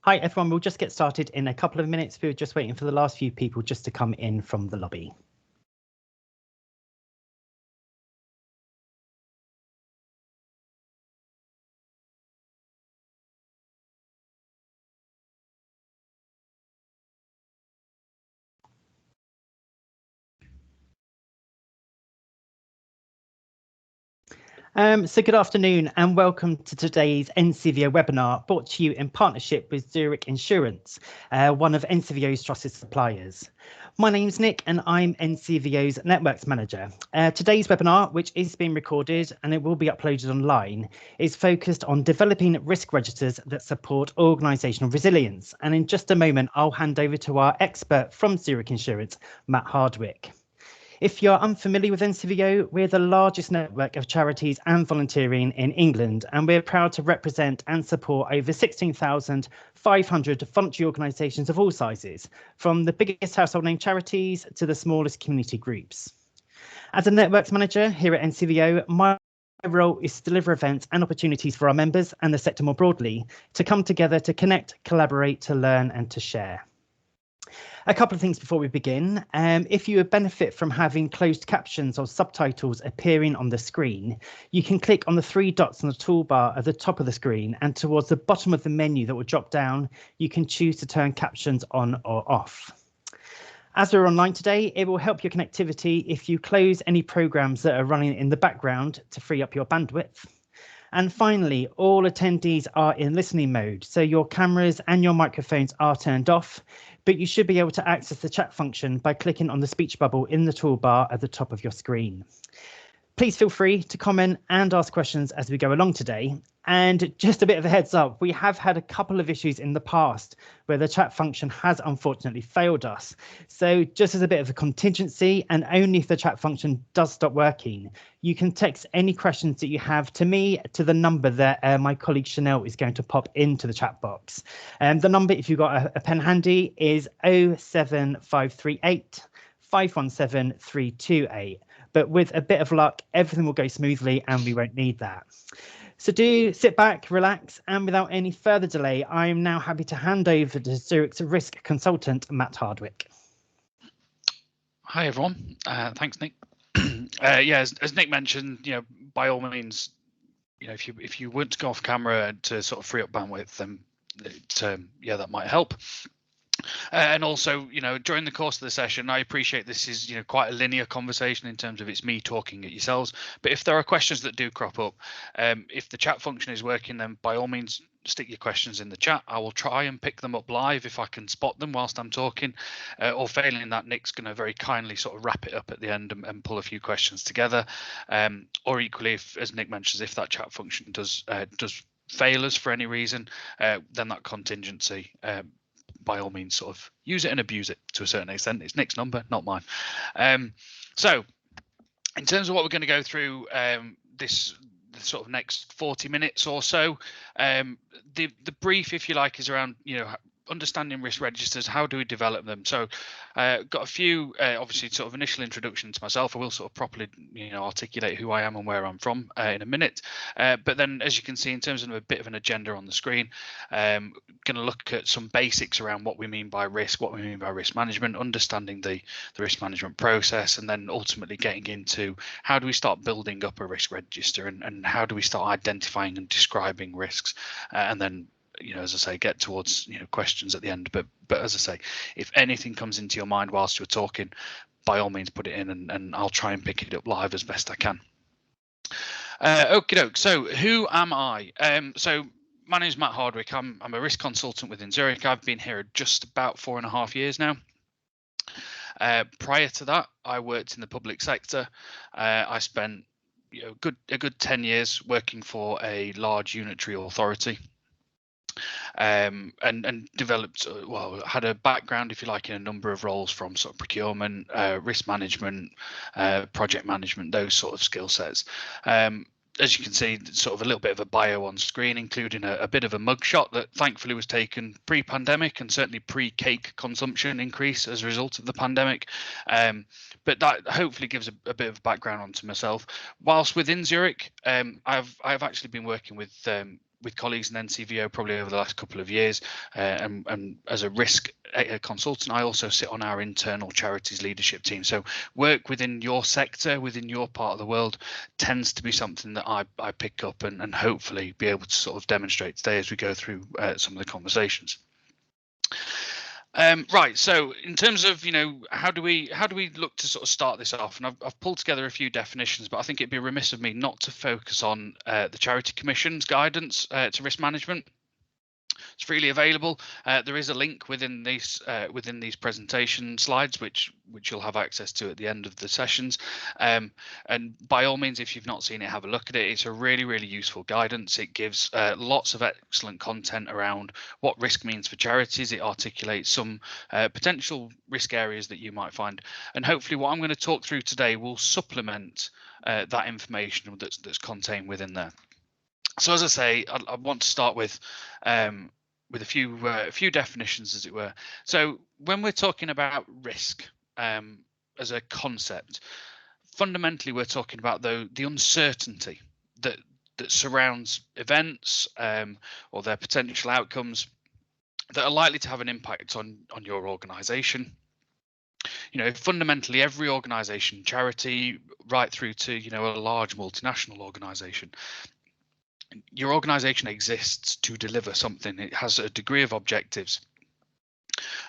Hi everyone, we'll just get started in a couple of minutes. We're just waiting for the last few people just to come in from the lobby. So good afternoon and welcome to today's NCVO webinar brought to you in partnership with Zurich Insurance, one of NCVO's trusted suppliers. My name's Nick and I'm NCVO's Networks Manager. Today's webinar, which is being recorded and it will be uploaded online, is focused on developing risk registers that support organisational resilience. And in just a moment, I'll hand over to our expert from Zurich Insurance, Matt Hardwick. If you're unfamiliar with NCVO, we're the largest network of charities and volunteering in England, and we're proud to represent and support over 16,500 voluntary organisations of all sizes, from the biggest household name charities to the smallest community groups. As a networks manager here at NCVO, my role is to deliver events and opportunities for our members and the sector more broadly to come together to connect, collaborate, to learn and to share. A couple of things before we begin. If you would benefit from having closed captions or subtitles appearing on the screen, you can click on the three dots on the toolbar at the top of the screen, and towards the bottom of the menu that will drop down, you can choose to turn captions on or off. As we're online today, it will help your connectivity if you close any programs that are running in the background to free up your bandwidth. And finally, all attendees are in listening mode, so your cameras and your microphones are turned off, but you should be able to access the chat function by clicking on the speech bubble in the toolbar at the top of your screen. Please feel free to comment and ask questions as we go along today. And just a bit of a heads up, we have had a couple of issues in the past where the chat function has unfortunately failed us. So just as a bit of a contingency, and only if the chat function does stop working, you can text any questions that you have to me to the number that my colleague Chanel is going to pop into the chat box. The number, if you've got a pen handy, is 07538 517 328. But with a bit of luck, everything will go smoothly and we won't need that. So do sit back, relax, and without any further delay, I am now happy to hand over to Zurich's risk consultant, Matt Hardwick. Hi, everyone. Thanks, Nick. Yeah, as Nick mentioned, by all means, if you want to go off camera to sort of free up bandwidth, then that might help. And also, during the course of the session, I appreciate this is, quite a linear conversation in terms of it's me talking at yourselves. But if there are questions that do crop up, if the chat function is working, then by all means, stick your questions in the chat. I will try and pick them up live if I can spot them whilst I'm talking, or failing that, Nick's going to very kindly sort of wrap it up at the end and pull a few questions together. Or equally, if, as Nick mentions, if that chat function does fail us for any reason, then that contingency, by all means, sort of use it and abuse it to a certain extent. It's Nick's number, not mine. So in terms of what we're going to go through this sort of next 40 minutes or so, the brief, if you like, is around, understanding risk registers. How do we develop them? So got a few obviously sort of initial introduction to myself. I will sort of properly articulate who I am and where I'm from in a minute, but then as you can see, in terms of a bit of an agenda on the screen, going to look at some basics around what we mean by risk, what we mean by risk management, understanding the risk management process, and then ultimately getting into how do we start building up a risk register, and how do we start identifying and describing risks, and then as I say, get towards questions at the end. But as I say, if anything comes into your mind whilst you're talking, by all means put it in, and I'll try and pick it up live as best I can. Okie doke. So who am I? So my name is Matt Hardwick. I'm a risk consultant within Zurich. I've been here just about 4.5 years now. Prior to that, I worked in the public sector. I spent a good 10 years working for a large unitary authority. And developed, had a background, if you like, in a number of roles, from sort of procurement, risk management, project management, those sort of skill sets. As you can see, sort of a little bit of a bio on screen, including a bit of a mugshot that thankfully was taken pre-pandemic and certainly pre-cake consumption increase as a result of the pandemic. But that hopefully gives a bit of background onto myself. Whilst within Zurich, I've actually been working with colleagues in NCVO probably over the last couple of years, and as a risk consultant, I also sit on our internal charities leadership team. So work within your sector, within your part of the world, tends to be something that I pick up and hopefully be able to sort of demonstrate today as we go through some of the conversations. Right, so in terms of, how do we look to sort of start this off? And I've pulled together a few definitions, but I think it'd be remiss of me not to focus on the Charity Commission's guidance to risk management. It's freely available. There is a link within these presentation slides, which you'll have access to at the end of the sessions. And by all means, if you've not seen it, have a look at it. It's a really useful guidance. It gives lots of excellent content around what risk means for charities. It articulates some potential risk areas that you might find, and hopefully, what I'm going to talk through today will supplement that information that's contained within there. So, as I say, I want to start with a few definitions, as it were. So when we're talking about risk as a concept, fundamentally we're talking about the uncertainty that surrounds events or their potential outcomes that are likely to have an impact on your organization. Fundamentally every organization, charity right through to a large multinational organization, your organization exists to deliver something. It has a degree of objectives.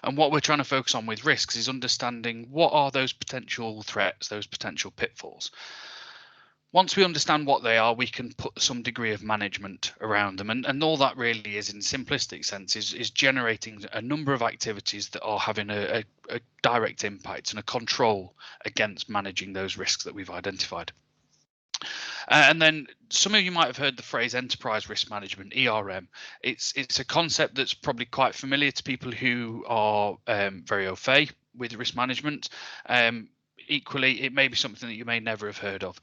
And what we're trying to focus on with risks is understanding what are those potential threats, those potential pitfalls. Once we understand what they are, we can put some degree of management around them. And all that really is, in simplistic sense, is generating a number of activities that are having a direct impact and a control against managing those risks that we've identified. And then some of you might have heard the phrase enterprise risk management, ERM. It's a concept that's probably quite familiar to people who are very au fait with risk management. Equally, it may be something that you may never have heard of.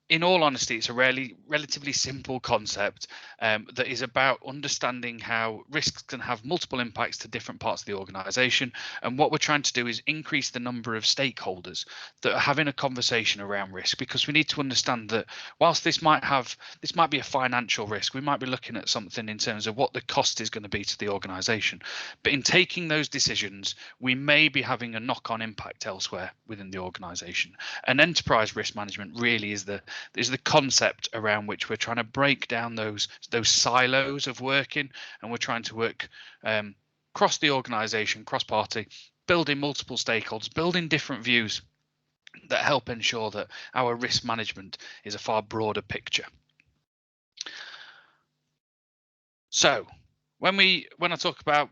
In all honesty, it's a relatively simple concept that is about understanding how risks can have multiple impacts to different parts of the organization. And what we're trying to do is increase the number of stakeholders that are having a conversation around risk, because we need to understand that whilst this might be a financial risk, we might be looking at something in terms of what the cost is going to be to the organization. But in taking those decisions, we may be having a knock-on impact elsewhere within the organization. And enterprise risk management really is the concept around which we're trying to break down those silos of working, and we're trying to work across the organization, cross-party, building multiple stakeholders, building different views that help ensure that our risk management is a far broader picture. So when I talk about,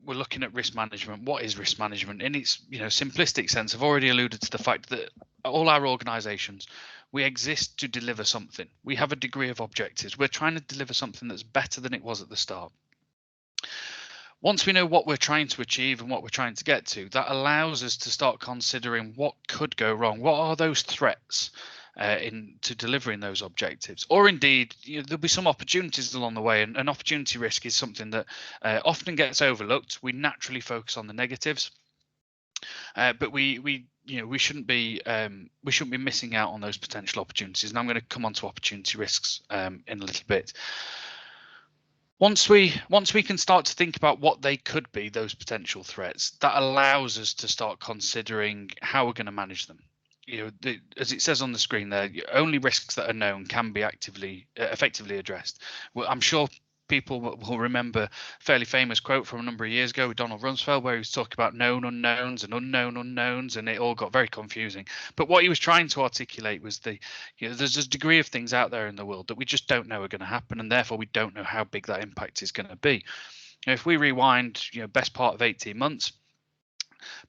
we're looking at risk management, what is risk management? In its simplistic sense, I've already alluded to the fact that all our organizations, we exist to deliver something. We have a degree of objectives. We're trying to deliver something that's better than it was at the start. Once we know what we're trying to achieve and what we're trying to get to, that allows us to start considering what could go wrong. What are those threats into delivering those objectives? Or indeed, there'll be some opportunities along the way, and an opportunity risk is something that often gets overlooked. We naturally focus on the negatives, but we shouldn't be missing out on those potential opportunities. And I'm going to come on to opportunity risks in a little bit. Once we can start to think about what they could be, those potential threats, that allows us to start considering how we're going to manage them. As it says on the screen there, only risks that are known can be effectively addressed. Well, I'm sure people will remember a fairly famous quote from a number of years ago with Donald Rumsfeld, where he was talking about known unknowns and unknown unknowns, and it all got very confusing. But what he was trying to articulate was there's a degree of things out there in the world that we just don't know are going to happen, and therefore we don't know how big that impact is going to be. If we rewind, best part of 18 months,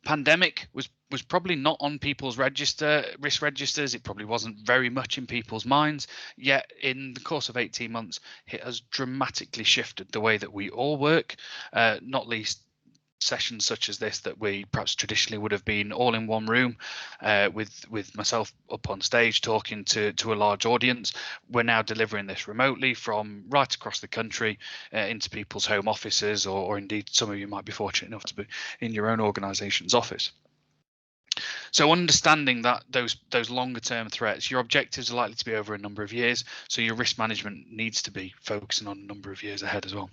pandemic was probably not on people's risk registers. It probably wasn't very much in people's minds. Yet in the course of 18 months, it has dramatically shifted the way that we all work, not least sessions such as this that we perhaps traditionally would have been all in one room with myself up on stage talking to a large audience. We're now delivering this remotely from right across the country into people's home offices, or indeed some of you might be fortunate enough to be in your own organization's office. So understanding that those longer term threats, your objectives are likely to be over a number of years, so your risk management needs to be focusing on a number of years ahead as well.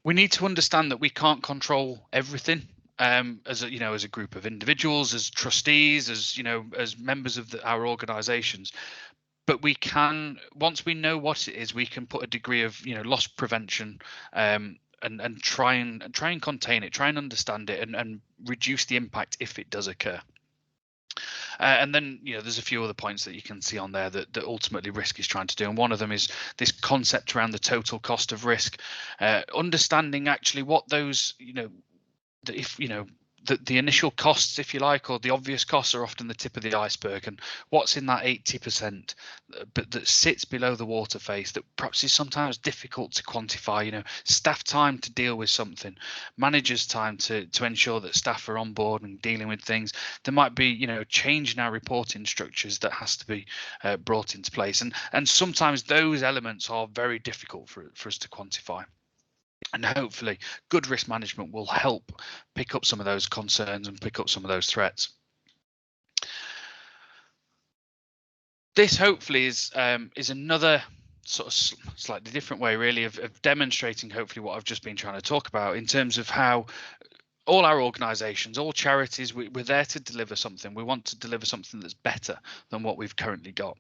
We need to understand that we can't control everything as a group of individuals, as trustees, as members of our organizations. But we can, once we know what it is, we can put a degree of loss prevention and try and contain it, try and understand it, and reduce the impact if it does occur. And then there's a few other points that you can see on there that ultimately risk is trying to do, and one of them is this concept around the total cost of risk, understanding actually what those the initial costs, if you like, or the obvious costs are often the tip of the iceberg, and what's in that 80% but that sits below the water face that perhaps is sometimes difficult to quantify. Staff time to deal with something, managers time to ensure that staff are on board and dealing with things. There might be change in our reporting structures that has to be brought into place, and sometimes those elements are very difficult for us to quantify. And hopefully good risk management will help pick up some of those concerns and pick up some of those threats. This hopefully is another sort of slightly different way really of demonstrating hopefully what I've just been trying to talk about in terms of how all our organisations, all charities, we're there to deliver something. We want to deliver something that's better than what we've currently got.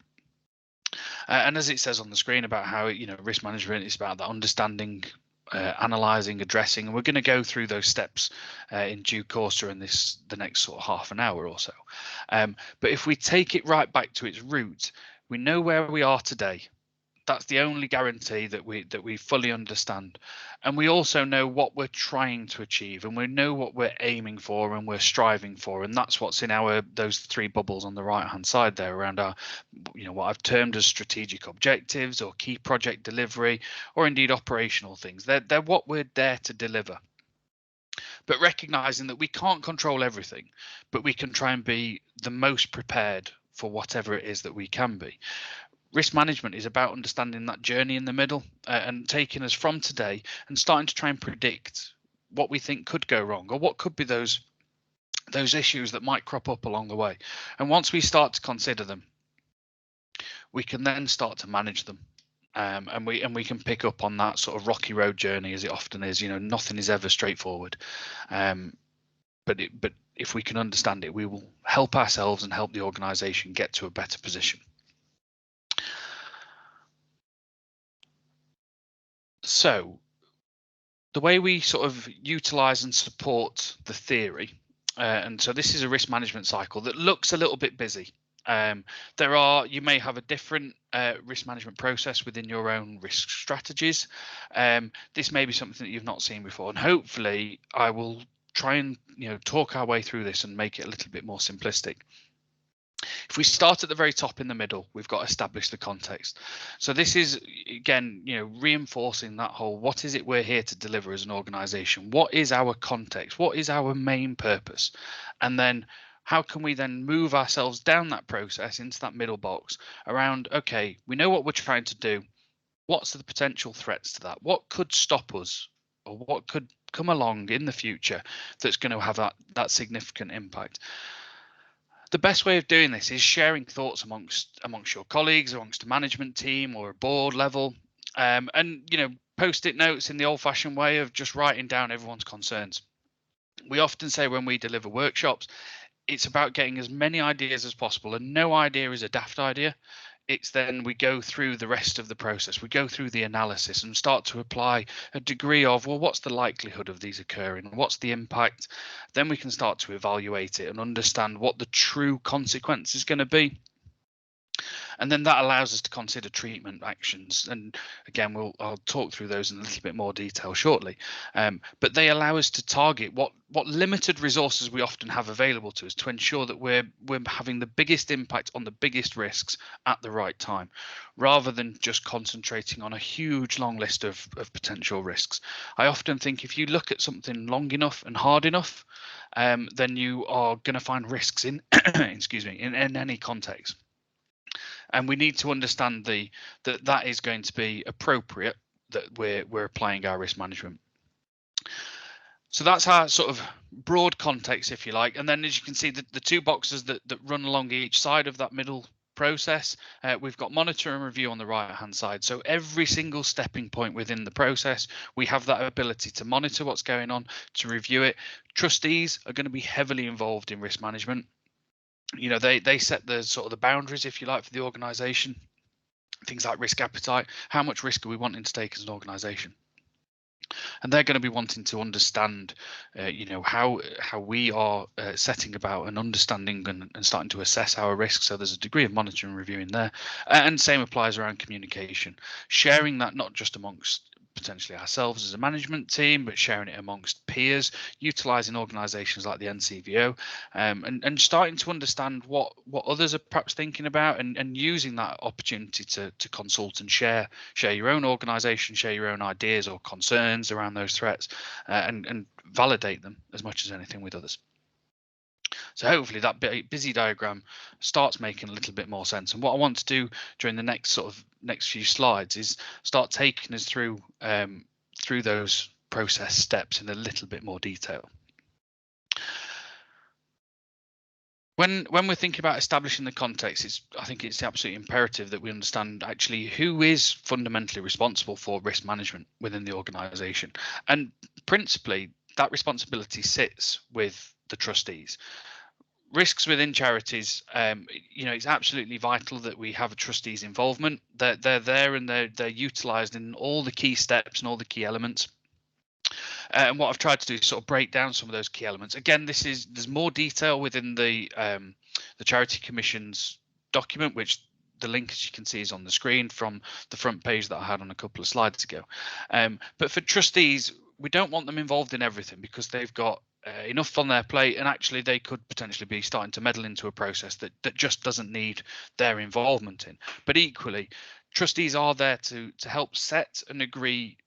And as it says on the screen about how risk management is about that understanding, analysing, addressing, and we're going to go through those steps in due course during the next sort of half an hour or so. But if we take it right back to its root, we know where we are today. That's the only guarantee that we fully understand, and we also know what we're trying to achieve, and we know what we're aiming for and we're striving for, and that's what's in those three bubbles on the right hand side there around our what I've termed as strategic objectives or key project delivery, or indeed operational things. They're what we're there to deliver. But recognizing that we can't control everything, but we can try and be the most prepared for whatever it is that we can be. Risk management is about understanding that journey in the middle and taking us from today and starting to try and predict what we think could go wrong, or what could be those issues that might crop up along the way. And once we start to consider them, we can then start to manage them. And we can pick up on that sort of rocky road journey, as it often is. Nothing is ever straightforward. But if we can understand it, we will help ourselves and help the organisation get to a better position. So the way we sort of utilize and support the theory, and so this is a risk management cycle that looks a little bit busy. You may have a different risk management process within your own risk strategies. This may be something that you've not seen before, and hopefully I will try and talk our way through this and make it a little bit more simplistic. If we start at the very top in the middle, we've got to establish the context. So this is, again, reinforcing that whole, what is it we're here to deliver as an organization? What is our context? What is our main purpose? And then how can we then move ourselves down that process into that middle box around, okay, we know what we're trying to do. What's the potential threats to that? What could stop us, or what could come along in the future that's going to have that significant impact? The best way of doing this is sharing thoughts amongst your colleagues, amongst a management team or a board level, and post-it notes in the old-fashioned way of just writing down everyone's concerns. We often say when we deliver workshops, it's about getting as many ideas as possible, and no idea is a daft idea. It's then we go through the rest of the process. We go through the analysis and start to apply a degree of, well, what's the likelihood of these occurring? What's the impact? Then we can start to evaluate it and understand what the true consequence is going to be. And then that allows us to consider treatment actions. And again, I'll talk through those in a little bit more detail shortly. But they allow us to target what limited resources we often have available to us to ensure that we're having the biggest impact on the biggest risks at the right time, rather than just concentrating on a huge long list of potential risks. I often think if you look at something long enough and hard enough, then you are going to find risks in in any context. And we need to understand that is going to be appropriate, that we're applying our risk management. So that's our sort of broad context, if you like. And then, as you can see, the two boxes that run along each side of that middle process, we've got monitor and review on the right hand side. So every single stepping point within the process, we have that ability to monitor what's going on, to review it. Trustees are going to be heavily involved in risk management. You know, they set the sort of the boundaries, if you like, for the organization. Things like risk appetite, how much risk are we wanting to take as an organization? And they're going to be wanting to understand, you know, how we are setting about and understanding and starting to assess our risks. So there's a degree of monitoring and reviewing there, and same applies around communication, sharing that not just amongst potentially ourselves as a management team, but sharing it amongst peers, utilizing organizations like the NCVO, and starting to understand what others are perhaps thinking about, and using that opportunity to consult and share your own organization, share your own ideas or concerns around those threats, and validate them as much as anything with others. So hopefully that busy diagram starts making a little bit more sense. And what I want to do during the next few slides is start taking us through through those process steps in a little bit more detail. When we're thinking about establishing the context, I think it's absolutely imperative that we understand actually who is fundamentally responsible for risk management within the organisation, and principally that responsibility sits with the trustees. Risks within charities, you know, it's absolutely vital that we have a trustees' involvement. They're there and they're utilised in all the key steps and all the key elements. And what I've tried to do is sort of break down some of those key elements. Again, there's more detail within the Charity Commission's document, which the link, as you can see, is on the screen from the front page that I had on a couple of slides ago. But for trustees, we don't want them involved in everything because they've got enough on their plate, and actually they could potentially be starting to meddle into a process that just doesn't need their involvement in. But equally, trustees are there to help set and agree,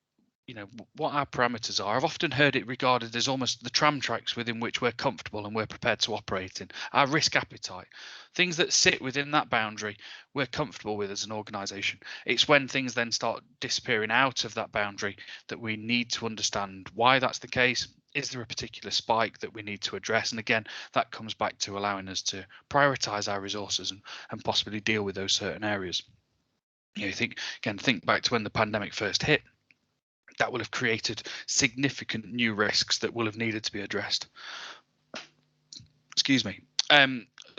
you know, what our parameters are. I've often heard it regarded as almost the tram tracks within which we're comfortable and we're prepared to operate in. Our risk appetite, things that sit within that boundary, we're comfortable with as an organisation. It's when things then start disappearing out of that boundary that we need to understand why that's the case. Is there a particular spike that we need to address? And again, that comes back to allowing us to prioritise our resources and possibly deal with those certain areas. You know, think back to when the pandemic first hit. That will have created significant new risks that will have needed to be addressed. Excuse me.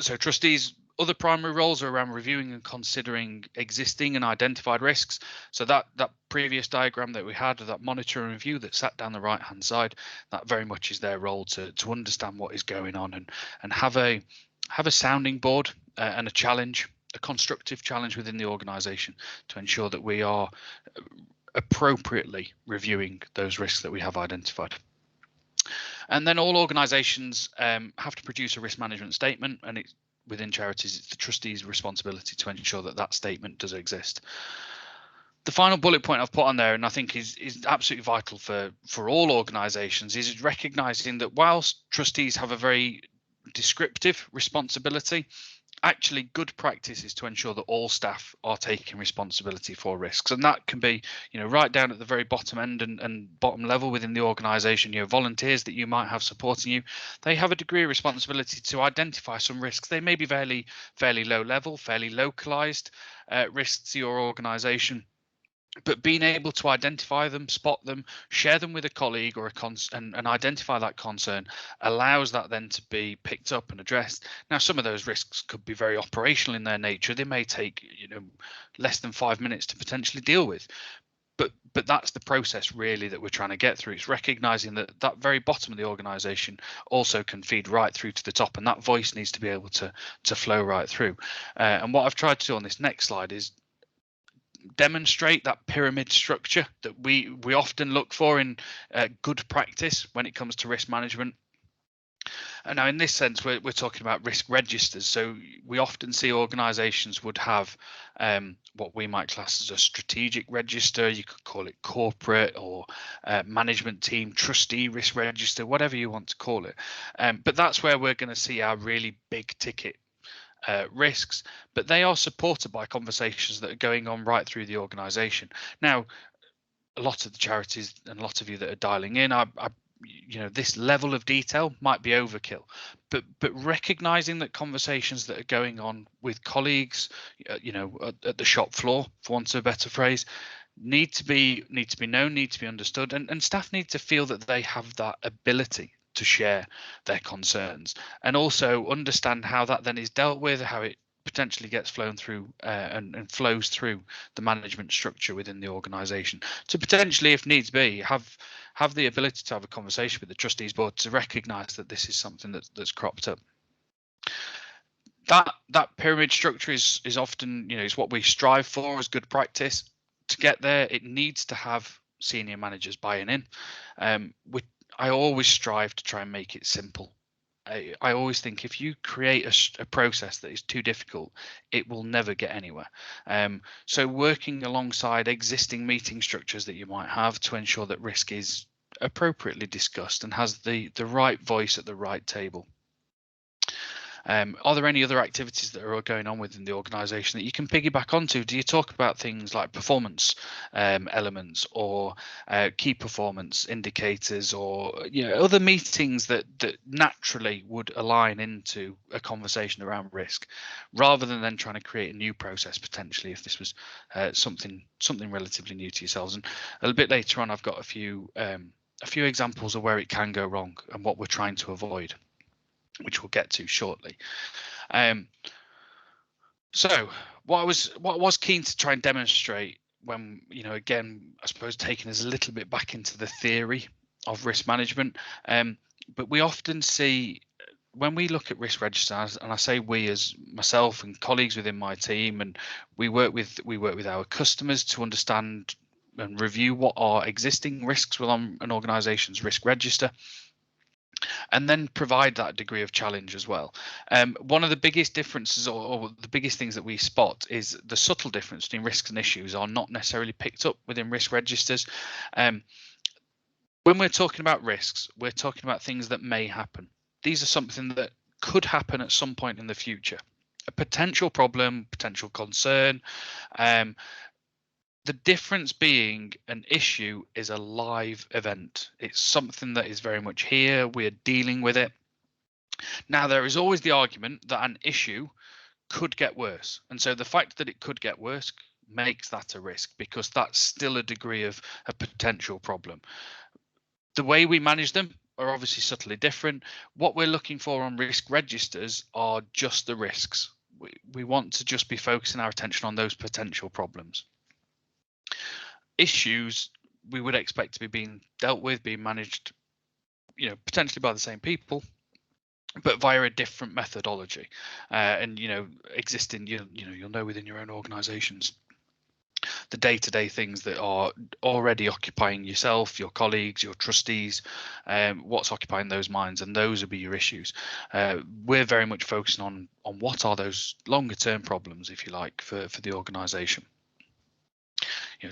So trustees, other primary roles are around reviewing and considering existing and identified risks. So that previous diagram that we had of that monitor and review that sat down the right hand side, that very much is their role to understand what is going on and have a sounding board and a challenge, a constructive challenge within the organisation to ensure that we are appropriately reviewing those risks that we have identified. And then all organisations have to produce a risk management statement, and it's within charities, it's the trustees' responsibility to ensure that that statement does exist. The final bullet point I've put on there, and I think is absolutely vital for all organisations, is recognising that whilst trustees have a very descriptive responsibility, actually good practice is to ensure that all staff are taking responsibility for risks, and that can be, you know, right down at the very bottom end and bottom level within the organization. You know, volunteers that you might have supporting you, they have a degree of responsibility to identify some risks. They may be fairly low level, fairly localized risks to your organization, but being able to identify them, spot them, share them with a colleague or and identify that concern allows that then to be picked up and addressed. Now, some of those risks could be very operational in their nature. They may take, you know, less than 5 minutes to potentially deal with. But that's the process really that we're trying to get through. It's recognizing that that very bottom of the organization also can feed right through to the top, and that voice needs to be able to flow right through. And what I've tried to do on this next slide is demonstrate that pyramid structure that we often look for in good practice when it comes to risk management. And now in this sense, we're talking about risk registers. So we often see organizations would have what we might class as a strategic register. You could call it corporate or management team, trustee risk register, whatever you want to call it. But that's where we're going to see our really big ticket risks, but they are supported by conversations that are going on right through the organization. Now, a lot of the charities and a lot of you that are dialing in, I this level of detail might be overkill, but recognizing that conversations that are going on with colleagues, at the shop floor, for want of a better phrase, need to be known, need to be understood, and staff need to feel that they have that ability to share their concerns, and also understand how that then is dealt with, how it potentially gets flown through and flows through the management structure within the organization, to potentially, if needs be, have the ability to have a conversation with the trustees board to recognize that this is something that's cropped up. That pyramid structure is often, is what we strive for as good practice. To get there, it needs to have senior managers buying in. I always strive to try and make it simple. I always think if you create a process that is too difficult, it will never get anywhere. So working alongside existing meeting structures that you might have to ensure that risk is appropriately discussed and has the right voice at the right table. Are there any other activities that are going on within the organisation that you can piggyback onto? Do you talk about things like performance elements, or key performance indicators, or other meetings that naturally would align into a conversation around risk, rather than then trying to create a new process potentially if this was something relatively new to yourselves? And a little bit later on, I've got a few examples of where it can go wrong and what we're trying to avoid, which we'll get to shortly. So what I was keen to try and demonstrate, when again, I suppose taking us a little bit back into the theory of risk management, but we often see, when we look at risk registers, and I say we as myself and colleagues within my team, and we work with our customers to understand and review what are existing risks within an organization's risk register, and then provide that degree of challenge as well. One of the biggest differences, or the biggest things that we spot, is the subtle difference between risks and issues are not necessarily picked up within risk registers. When we're talking about risks, we're talking about things that may happen. These are something that could happen at some point in the future. A potential problem, potential concern. The difference being, an issue is a live event. It's something that is very much here. We're dealing with it. Now, there is always the argument that an issue could get worse. And so the fact that it could get worse makes that a risk, because that's still a degree of a potential problem. The way we manage them are obviously subtly different. What we're looking for on risk registers are just the risks. We want to just be focusing our attention on those potential problems. Issues we would expect to be being dealt with, being managed, potentially by the same people, but via a different methodology, and existing, you'll know within your own organizations, the day-to-day things that are already occupying yourself, your colleagues, your trustees, what's occupying those minds, and those will be your issues. We're very much focusing on what are those longer-term problems, if you like, for the organization.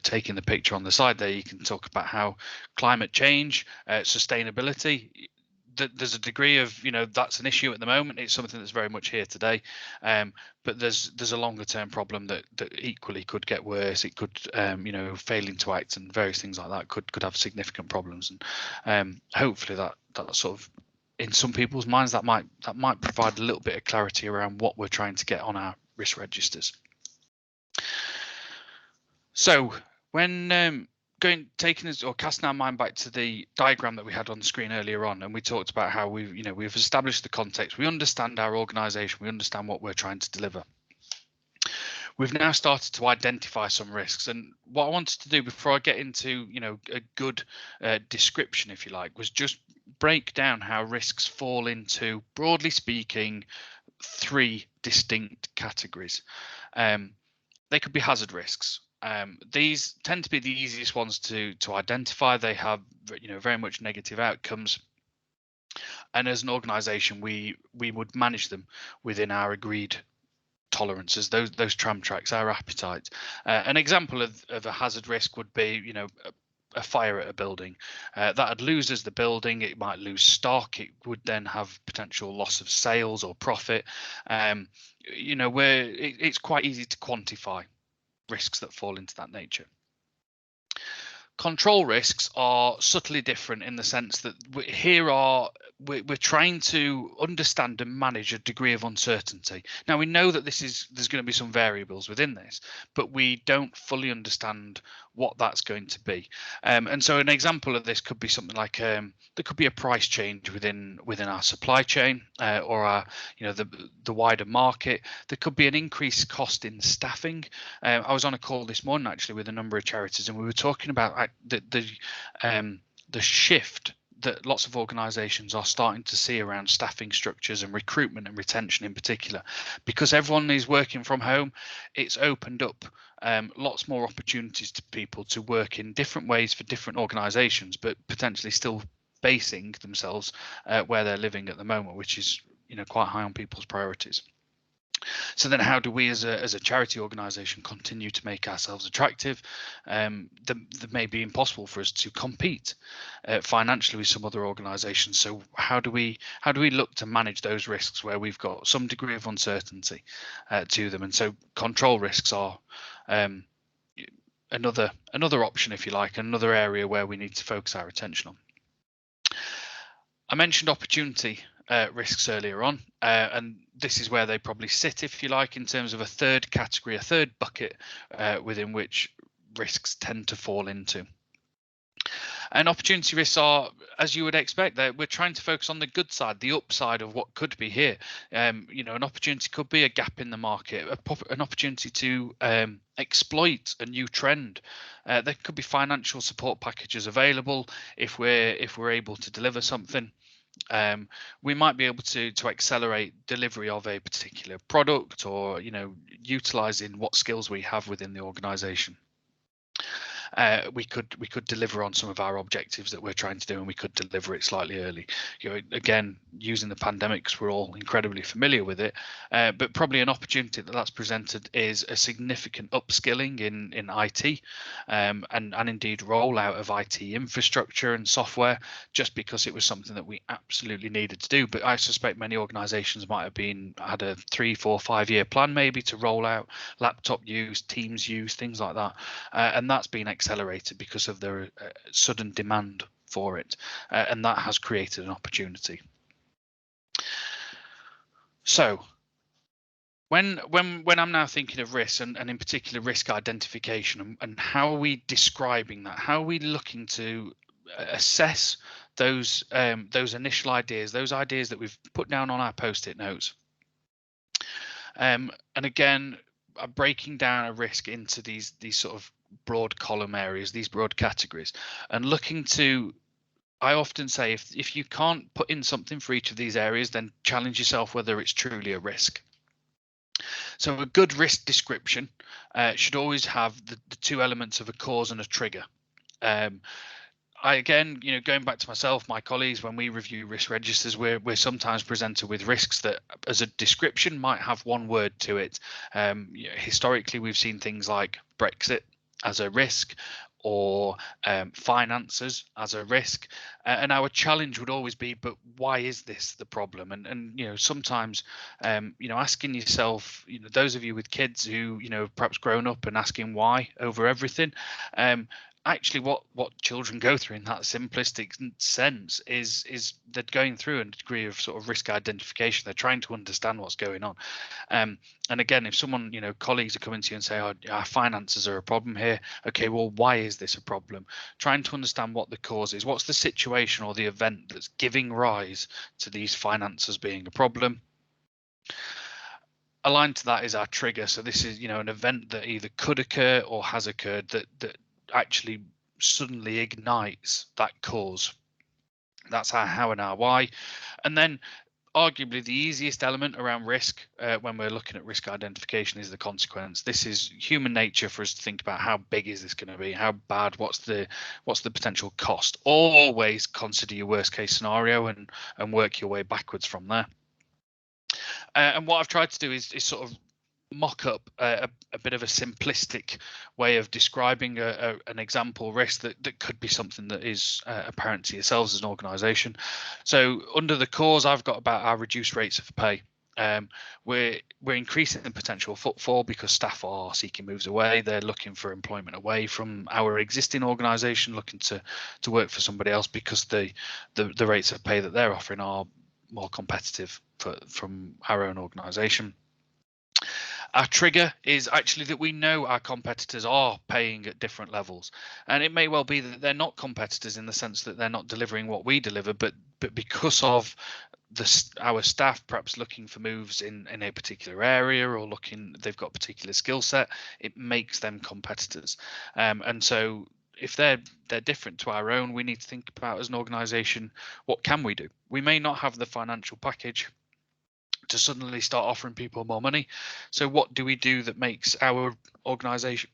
Taking the picture on the side there, you can talk about how climate change, sustainability, there's a degree of, that's an issue at the moment. It's something that's very much here today, but there's a longer term problem that equally could get worse. It could, failing to act and various things like that could have significant problems. And hopefully that sort of, in some people's minds, that might provide a little bit of clarity around what we're trying to get on our risk registers. So when taking us, or casting our mind back to the diagram that we had on the screen earlier on, and we talked about how we've established the context, we understand our organisation, we understand what we're trying to deliver. We've now started to identify some risks, and what I wanted to do before I get into a good description, if you like, was just break down how risks fall into, broadly speaking, 3 distinct categories. They could be hazard risks. These tend to be the easiest ones to identify. They have very much negative outcomes, and as an organisation, we would manage them within our agreed tolerances, those tram tracks, our appetite. An example of a hazard risk would be a fire at a building. That'd lose us the building, it might lose stock, it would then have potential loss of sales or profit. Where it's quite easy to quantify risks that fall into that nature. Control risks are subtly different in the sense that we're trying to understand and manage a degree of uncertainty. Now we know that there's going to be some variables within this, but we don't fully understand what that's going to be. And so an example of this could be something like there could be a price change within our supply chain or our the wider market. There could be an increased cost in staffing. I was on a call this morning actually with a number of charities, and we were talking about the shift that lots of organisations are starting to see around staffing structures and recruitment and retention in particular, because everyone is working from home. It's opened up lots more opportunities to people to work in different ways for different organisations, but potentially still basing themselves where they're living at the moment, which is quite high on people's priorities. So then how do we as a charity organisation continue to make ourselves attractive? That may be impossible for us to compete financially with some other organisations. So how do we look to manage those risks where we've got some degree of uncertainty to them? And so control risks are another option, if you like, another area where we need to focus our attention on. I mentioned opportunity risks earlier on, and this is where they probably sit, if you like, in terms of a third category, a third bucket within which risks tend to fall into. And opportunity risks are, as you would expect, that we're trying to focus on the good side, the upside of what could be here. An opportunity could be a gap in the market, an opportunity to exploit a new trend. There could be financial support packages available if we're able to deliver something. We might be able to accelerate delivery of a particular product, or utilizing what skills we have within the organization. We could deliver on some of our objectives that we're trying to do, and we could deliver it slightly early. Again, using the pandemic, because we're all incredibly familiar with it, but probably an opportunity that's presented is a significant upskilling in IT, and indeed rollout of IT infrastructure and software, just because it was something that we absolutely needed to do. But I suspect many organisations might have had a 3, 4, 5 year plan maybe to roll out laptop use, Teams use, things like that, and that's been accelerated because of the sudden demand for it, and that has created an opportunity. So when I'm now thinking of risk, and in particular risk identification, and how are we describing that, how are we looking to assess those initial ideas, those ideas that we've put down on our post-it notes, and again breaking down a risk into these sort of broad column areas, these broad categories, and looking to, I often say, if you can't put in something for each of these areas, then challenge yourself whether it's truly a risk. So a good risk description should always have the two elements of a cause and a trigger. Again, going back to myself, my colleagues, when we review risk registers, we're sometimes presented with risks that, as a description, might have one word to it. Historically, we've seen things like Brexit as a risk, or finances as a risk, and our challenge would always be, but why is this the problem? And sometimes asking yourself, those of you with kids who perhaps grown up and asking why over everything, actually what children go through in that simplistic sense is they're going through a degree of sort of risk identification. They're trying to understand what's going on, and again, if someone, colleagues are coming to you and say, oh, our finances are a problem here, okay, well, why is this a problem? Trying to understand what the cause is, what's the situation or the event that's giving rise to these finances being a problem. Aligned to that is our trigger. So this is an event that either could occur or has occurred that actually suddenly ignites that cause. That's our how and our why. And then arguably the easiest element around risk when we're looking at risk identification is the consequence. This is human nature for us to think about how big is this going to be, how bad, what's the potential cost. Always consider your worst case scenario and work your way backwards from there. And what I've tried to do is sort of mock up a bit of a simplistic way of describing an example risk that could be something that is apparent to yourselves as an organisation. So under the cause, I've got about our reduced rates of pay. we're increasing the potential footfall because staff are seeking moves away. They're looking for employment away from our existing organisation, looking to work for somebody else because the rates of pay that they're offering are more competitive from our own organisation. Our trigger is actually that we know our competitors are paying at different levels, and it may well be that they're not competitors in the sense that they're not delivering what we deliver, but because of our staff perhaps looking for moves in a particular area, or they've got a particular skill set, it makes them competitors. And so if they're different to our own, we need to think about, as an organisation, what can we do? We may not have the financial package to suddenly start offering people more money. So what do we do that makes our organisation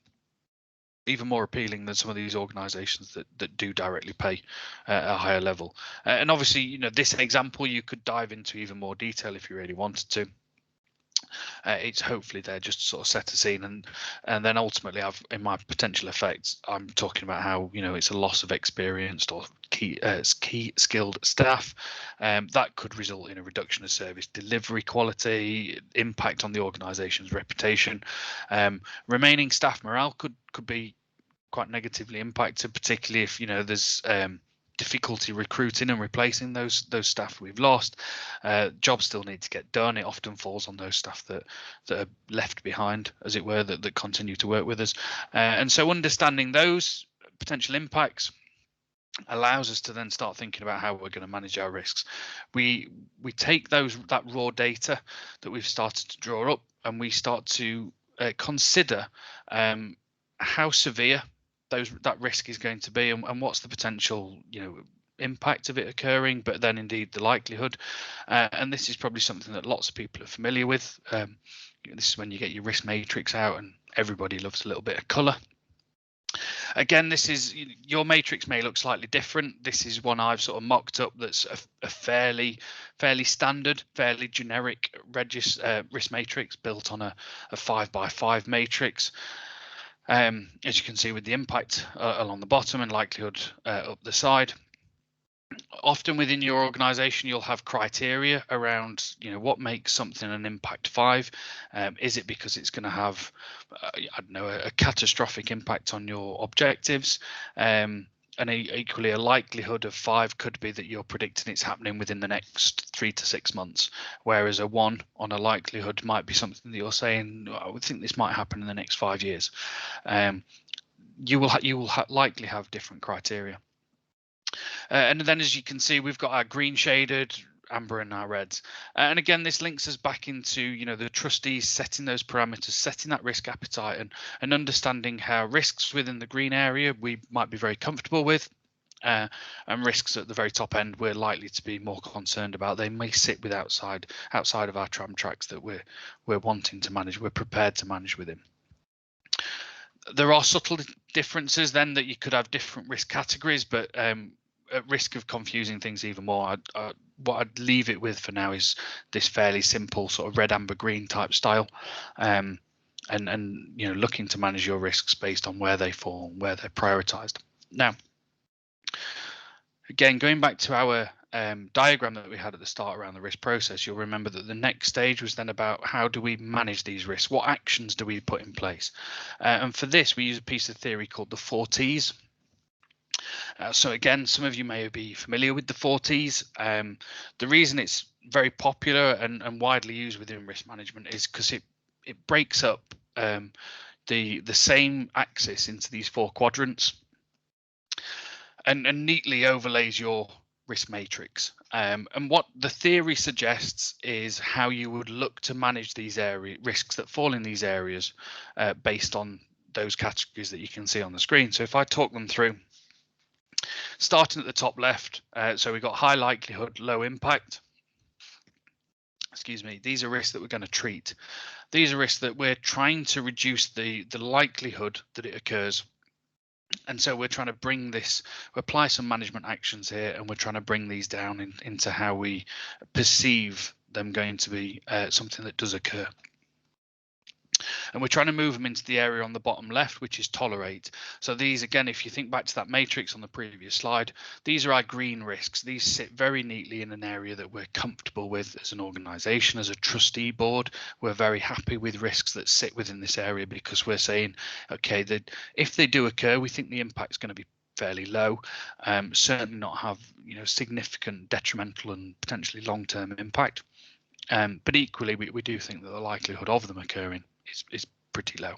even more appealing than some of these organisations that do directly pay at a higher level? And obviously, you know, this example you could dive into even more detail if you really wanted to. It's hopefully there just to sort of set a scene, and then ultimately in my potential effects, I'm talking about how, you know, it's a loss of experienced or key skilled staff. That could result in a reduction of service delivery quality, impact on the organisation's reputation. Remaining staff morale could be quite negatively impacted, particularly if, you know, there's difficulty recruiting and replacing those staff we've lost. Jobs still need to get done. It often falls on those staff that are left behind, as it were, that continue to work with us. And so understanding those potential impacts allows us to then start thinking about how we're going to manage our risks. We take that raw data that we've started to draw up, and we start to consider how severe that risk is going to be, and what's the potential, you know, impact of it occurring, but then indeed the likelihood. And this is probably something that lots of people are familiar with. This is when you get your risk matrix out, and everybody loves a little bit of colour. Again, this is, your matrix may look slightly different. This is one I've sort of mocked up that's a fairly standard, fairly generic risk matrix built on a 5x5 matrix. As you can see, with the impact along the bottom and likelihood up the side. Often within your organization, you'll have criteria around, you know, what makes something an impact 5. Is it because it's going to have, I don't know, a catastrophic impact on your objectives? And equally, a likelihood of 5 could be that you're predicting it's happening within the next 3 to 6 months, whereas a 1 on a likelihood might be something that you're saying, I would think this might happen in the next 5 years. You will likely have different criteria. And then, as you can see, we've got our green shaded, amber, and our reds. And again, this links us back into, you know, the trustees setting those parameters, setting that risk appetite, and understanding how risks within the green area we might be very comfortable with, and risks at the very top end we're likely to be more concerned about. They may sit with outside of our tram tracks that we're wanting to manage, we're prepared to manage within. There are subtle differences then that you could have different risk categories, but at risk of confusing things even more, what I'd leave it with for now is this fairly simple sort of red, amber, green type style, and you know, looking to manage your risks based on where they fall, where they're prioritized. Now, again, going back to our diagram that we had at the start around the risk process, you'll remember that the next stage was then about how do we manage these risks? What actions do we put in place? And for this, we use a piece of theory called the 4 T's. So again, some of you may be familiar with the 4 T's. The reason it's very popular and widely used within risk management is because it breaks up the same axis into these 4 quadrants and neatly overlays your risk matrix. And what the theory suggests is how you would look to manage these risks that fall in these areas based on those categories that you can see on the screen. So if I talk them through, starting at the top left, so we've got high likelihood, low impact. Excuse me, these are risks that we're going to treat. These are risks that we're trying to reduce the likelihood that it occurs. And so we're trying to bring this, we apply some management actions here, and we're trying to bring these down into how we perceive them going to be something that does occur. And we're trying to move them into the area on the bottom left, which is tolerate. So these, again, if you think back to that matrix on the previous slide, these are our green risks. These sit very neatly in an area that we're comfortable with as an organisation, as a trustee board. We're very happy with risks that sit within this area because we're saying, okay, that if they do occur, we think the impact is going to be fairly low, certainly not have significant detrimental and potentially long-term impact. But equally, we do think that the likelihood of them occurring is pretty low.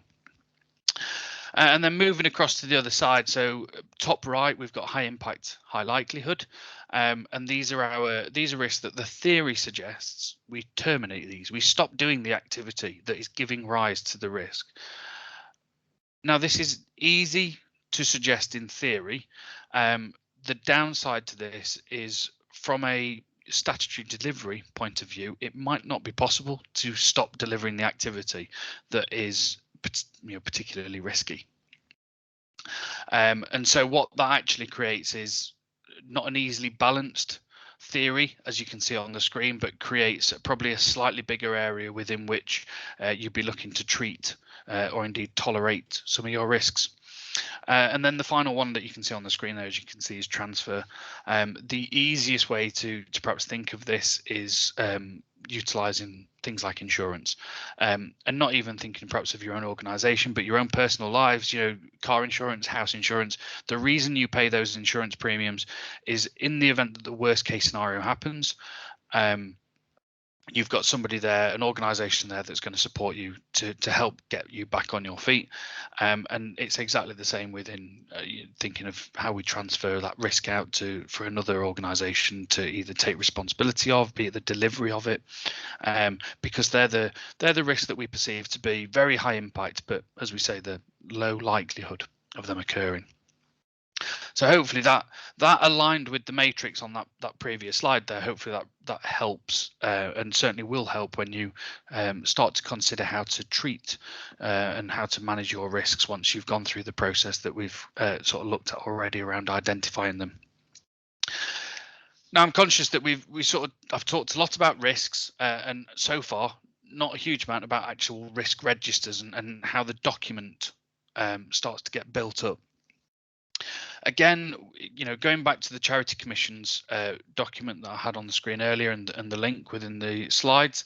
And then moving across to the other side, so top right, we've got high impact, high likelihood, and these are risks that the theory suggests we terminate these. We stop doing the activity that is giving rise to the risk. Now, this is easy to suggest in theory. The downside to this is from a statutory delivery point of view, it might not be possible to stop delivering the activity that is particularly risky. And so what that actually creates is not an easily balanced theory, as you can see on the screen, but creates probably a slightly bigger area within which you'd be looking to treat or indeed tolerate some of your risks. And then the final one that you can see on the screen there, as you can see, is transfer. The easiest way to perhaps think of this is utilizing things like insurance, and not even thinking perhaps of your own organization, but your own personal lives, car insurance, house insurance. The reason you pay those insurance premiums is in the event that the worst case scenario happens, you've got somebody there, an organization there that's going to support you to help get you back on your feet. And it's exactly the same within thinking of how we transfer that risk out for another organization to either take responsibility of, be it the delivery of it, because they're the risks that we perceive to be very high impact, but as we say, the low likelihood of them occurring. So hopefully that aligned with the matrix on that previous slide there. Hopefully that helps, and certainly will help when you start to consider how to treat and how to manage your risks once you've gone through the process that we've sort of looked at already around identifying them. Now, I'm conscious that I've talked a lot about risks, and so far not a huge amount about actual risk registers and how the document starts to get built up. Again, going back to the Charity Commission's document that I had on the screen earlier and the link within the slides,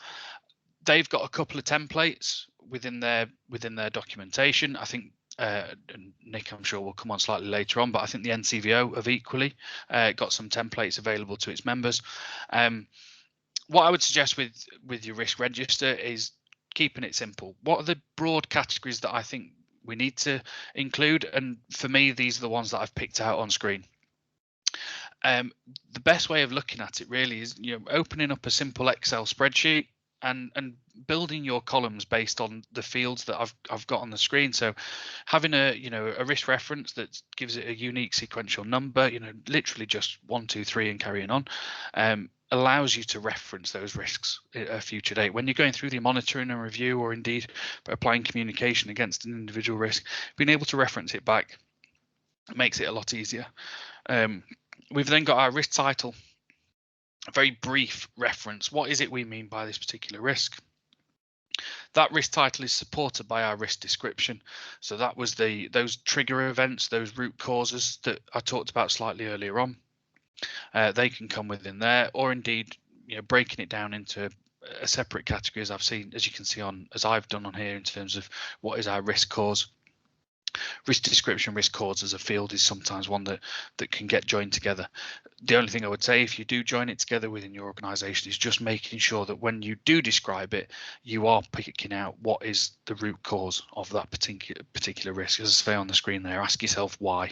they've got a couple of templates within their documentation. I think, and Nick, I'm sure will come on slightly later on, but I think the NCVO have equally got some templates available to its members. What I would suggest with your risk register is keeping it simple. What are the broad categories that I think we need to include? And for me, these are the ones that I've picked out on screen. The best way of looking at it really is opening up a simple Excel spreadsheet and building your columns based on the fields that I've got on the screen. So having a risk reference that gives it a unique sequential number, literally just 1, 2, 3 and carrying on, allows you to reference those risks at a future date. When you're going through the monitoring and review, or indeed applying communication against an individual risk, being able to reference it back makes it a lot easier. We've then got our risk title, a very brief reference. What is it we mean by this particular risk? That risk title is supported by our risk description. So that was those trigger events, those root causes that I talked about slightly earlier on. They can come within there, or indeed, breaking it down into a separate category, as you can see as I've done on here, in terms of what is our risk cause. Risk description, risk cause as a field is sometimes one that can get joined together. The only thing I would say, if you do join it together within your organisation, is just making sure that when you do describe it, you are picking out what is the root cause of that particular risk. As I say on the screen there, ask yourself why.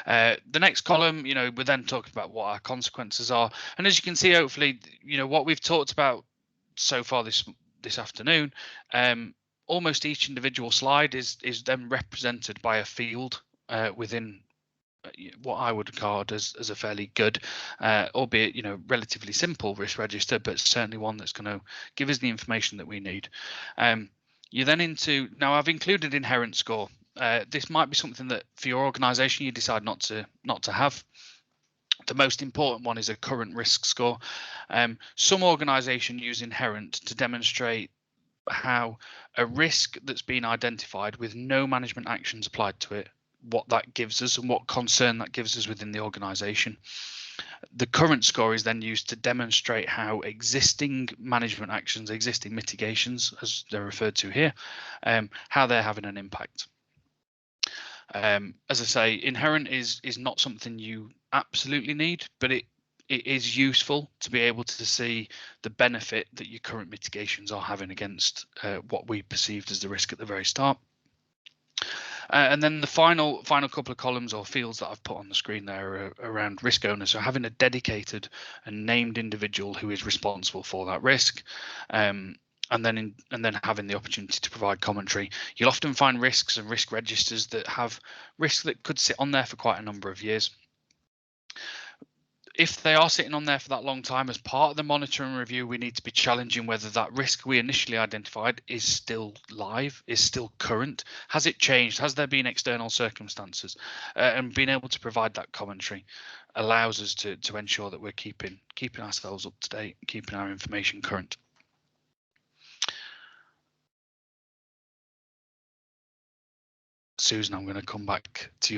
The next column, we're then talking about what our consequences are, and as you can see, hopefully, what we've talked about so far this afternoon, almost each individual slide is then represented by a field within what I would regard as a fairly good, albeit relatively simple risk register, but certainly one that's going to give us the information that we need. You're then now I've included inherent score. This might be something that for your organisation you decide not to have. The most important one is a current risk score. Some organisations use inherent to demonstrate how a risk that's been identified with no management actions applied to it, what that gives us and what concern that gives us within the organisation. The current score is then used to demonstrate how existing management actions, existing mitigations, as they're referred to here, how they're having an impact. As I say, inherent is not something you absolutely need, but it is useful to be able to see the benefit that your current mitigations are having against what we perceived as the risk at the very start. And then the final couple of columns or fields that I've put on the screen there are around risk owners. So having a dedicated and named individual who is responsible for that risk, and then having the opportunity to provide commentary. You'll often find risks and risk registers that have risks that could sit on there for quite a number of years. If they are sitting on there for that long time, as part of the monitoring review, we need to be challenging whether that risk we initially identified is still live, is still current. Has it changed? Has there been external circumstances? And being able to provide that commentary allows us to ensure that we're keeping ourselves up to date, keeping our information current. Susan, I'm going to come back to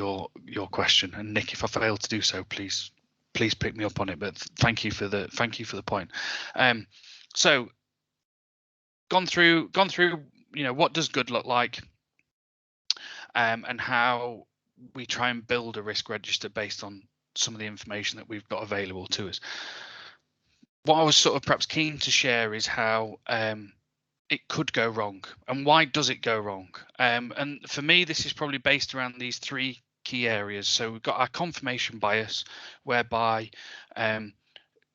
your question, and Nick, if I fail to do so, please pick me up on it. But thank you for the point. So gone through, you know, what does good look like, and how we try and build a risk register based on some of the information that we've got available to us. What I was sort of perhaps keen to share is how it could go wrong, and why does it go wrong? And for me, this is probably based around these three key areas. So we've got our confirmation bias, whereby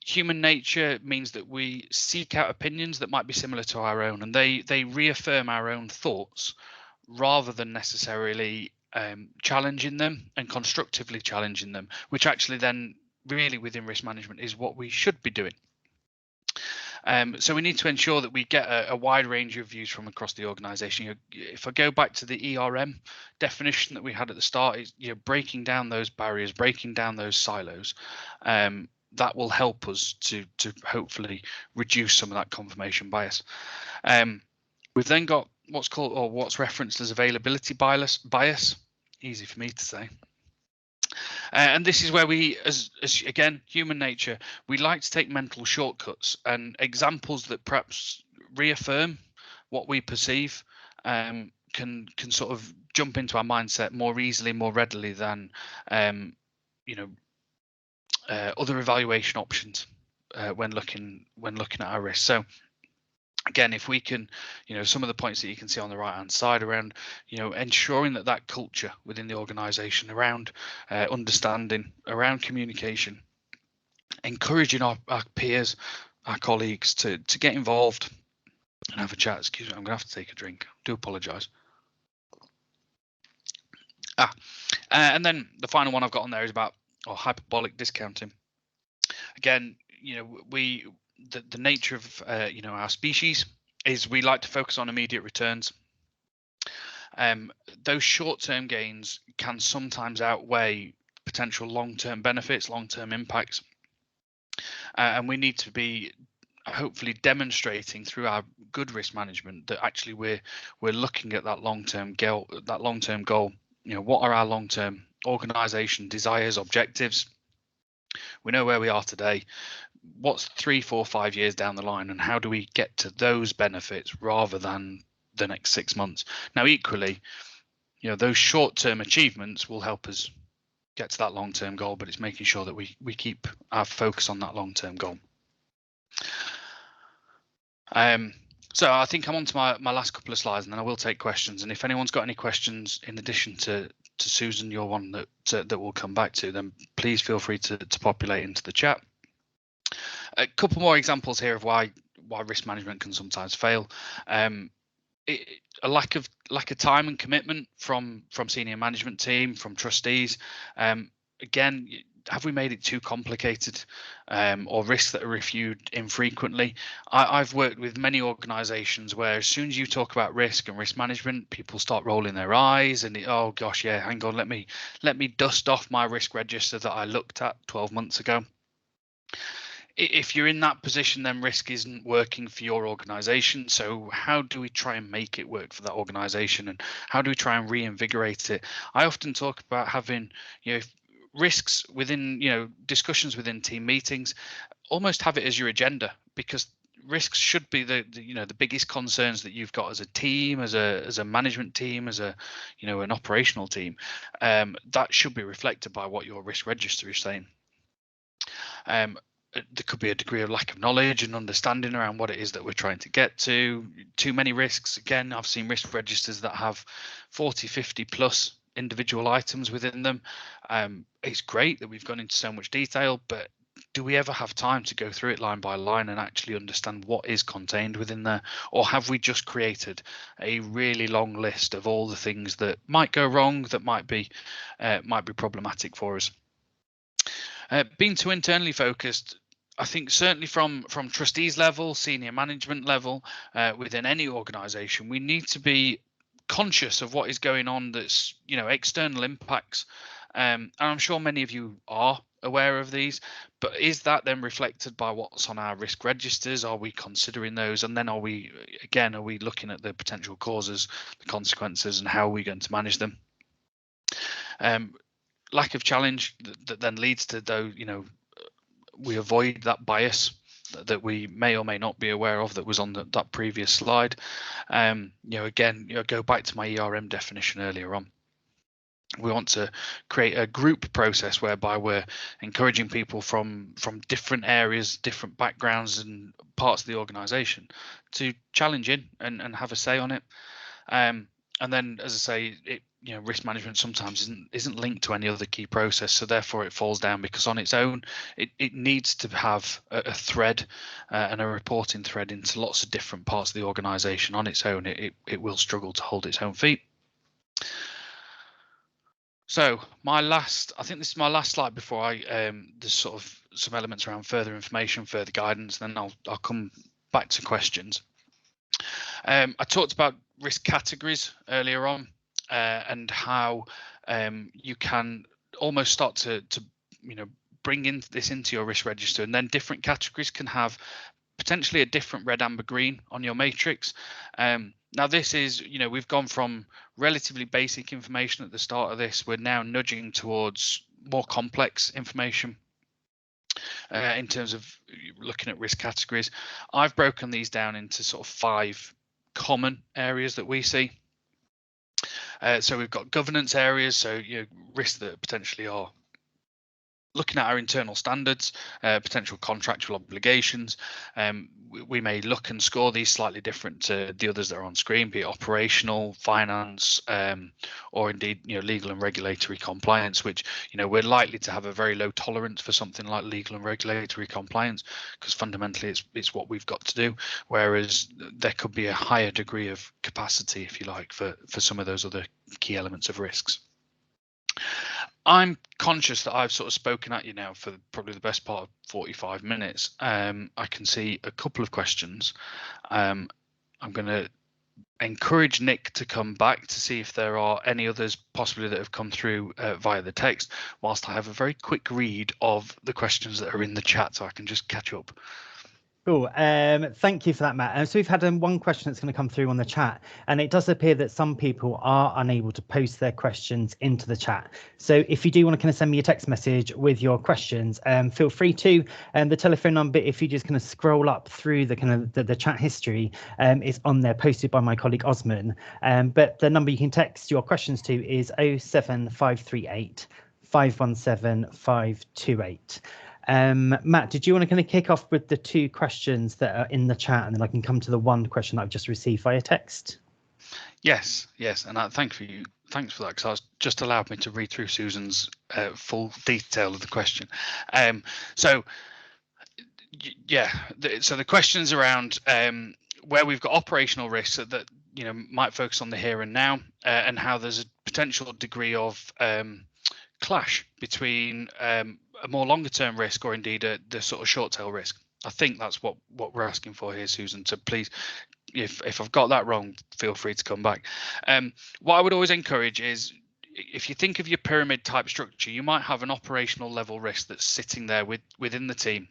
human nature means that we seek out opinions that might be similar to our own, and they reaffirm our own thoughts rather than necessarily challenging them and constructively challenging them, which actually then really within risk management is what we should be doing. So we need to ensure that we get a wide range of views from across the organisation. If I go back to the ERM definition that we had at the start, is breaking down those barriers, breaking down those silos. That will help us to hopefully reduce some of that confirmation bias. We've then got what's referenced as availability bias. Easy for me to say. And this is where we, as again, human nature, we like to take mental shortcuts, and examples that perhaps reaffirm what we perceive can sort of jump into our mindset more easily, more readily than other evaluation options when looking at our risk. So again, if we can, some of the points that you can see on the right hand side around, ensuring that culture within the organization around understanding, around communication, encouraging our peers, our colleagues to get involved and have a chat. Excuse me, I'm gonna have to take a drink. I do apologize. And then the final one I've got on there is about hyperbolic discounting. Again, the nature of our species is we like to focus on immediate returns. Those short-term gains can sometimes outweigh potential long-term benefits, long-term impacts, and we need to be hopefully demonstrating through our good risk management that actually we're looking at that long-term goal. What are our long-term organisation desires, objectives? We know where we are today. What's 3, 4, 5 years down the line, and how do we get to those benefits rather than the next 6 months? Now, equally, those short-term achievements will help us get to that long-term goal, but it's making sure that we keep our focus on that long-term goal. So I think I'm on to my last couple of slides, and then I will take questions. And if anyone's got any questions in addition to Susan, your one that we'll come back to, then please feel free to populate into the chat. A couple more examples here of why risk management can sometimes fail. A lack of time and commitment from senior management team, from trustees. Again, have we made it too complicated, or risks that are reviewed infrequently? I've worked with many organisations where as soon as you talk about risk and risk management, people start rolling their eyes and oh gosh, yeah, hang on, let me dust off my risk register that I looked at 12 months ago. if you're in that position, then risk isn't working for your organization. So how do we try and make it work for that organization, and how do we try and reinvigorate it? I often talk about having, risks within, discussions within team meetings. Almost have it as your agenda, because risks should be the biggest concerns that you've got as a team, as a management team, as a an operational team. That should be reflected by what your risk register is saying. There could be a degree of lack of knowledge and understanding around what it is that we're trying to get to. Too many risks. Again, I've seen risk registers that have 40, 50 plus individual items within them. It's great that we've gone into so much detail, but do we ever have time to go through it line by line and actually understand what is contained within there? Or have we just created a really long list of all the things that might go wrong, that might be problematic for us? Being too internally focused, I think certainly from trustees level, senior management level, within any organization, we need to be conscious of what is going on that's external impacts. And I'm sure many of you are aware of these, but is that then reflected by what's on our risk registers? Are we considering those? And then are we looking at the potential causes, the consequences, and how are we going to manage them? Lack of challenge that then leads to, though, we avoid that bias that we may or may not be aware of that was on that previous slide. Again, go back to my ERM definition earlier on. We want to create a group process whereby we're encouraging people from different areas, different backgrounds and parts of the organization to challenge in and have a say on it. And then, as I say, risk management sometimes isn't linked to any other key process, so therefore it falls down, because on its own it needs to have a thread and a reporting thread into lots of different parts of the organization. On its own, it will struggle to hold its own feet. So I think this is my last slide before there's sort of some elements around further information, further guidance, then I'll come back to questions. I talked about risk categories earlier on, and how you can almost start to bring this into your risk register, and then different categories can have potentially a different red, amber, green on your matrix. Now this is, we've gone from relatively basic information at the start of this. We're now nudging towards more complex information in terms of looking at risk categories. I've broken these down into sort of 5 common areas that we see. So we've got governance areas, so risks that potentially are looking at our internal standards, potential contractual obligations. We may look and score these slightly different to the others that are on screen, be it operational, finance, or indeed legal and regulatory compliance, which we're likely to have a very low tolerance for something like legal and regulatory compliance, because fundamentally it's what we've got to do, whereas there could be a higher degree of capacity, if you like, for some of those other key elements of risks. I'm conscious that I've sort of spoken at you now for probably the best part of 45 minutes. I can see a couple of questions. I'm going to encourage Nick to come back to see if there are any others possibly that have come through via the text, whilst I have a very quick read of the questions that are in the chat, so I can just catch up. Cool. Thank you for that, Matt. So we've had one question that's going to come through on the chat, and it does appear that some people are unable to post their questions into the chat. So if you do want to kind of send me a text message with your questions, feel free to. The telephone number, if you just kind of scroll up through the kind of the chat history, is on there, posted by my colleague Osman. But the number you can text your questions to is 07538 517 528. Matt, did you want to kind of kick off with the 2 questions that are in the chat, and then I can come to the 1 question that I've just received via text? Yes, and thanks for that, because I was just allowed me to read through Susan's full detail of the question. So the questions around where we've got operational risks that might focus on the here and now, and how there's a potential degree of clash between a more longer term risk, or indeed the sort of short tail risk. I think that's what we're asking for here, Susan. So please, if I've got that wrong, feel free to come back. What I would always encourage is, if you think of your pyramid type structure, you might have an operational level risk that's sitting there within the team.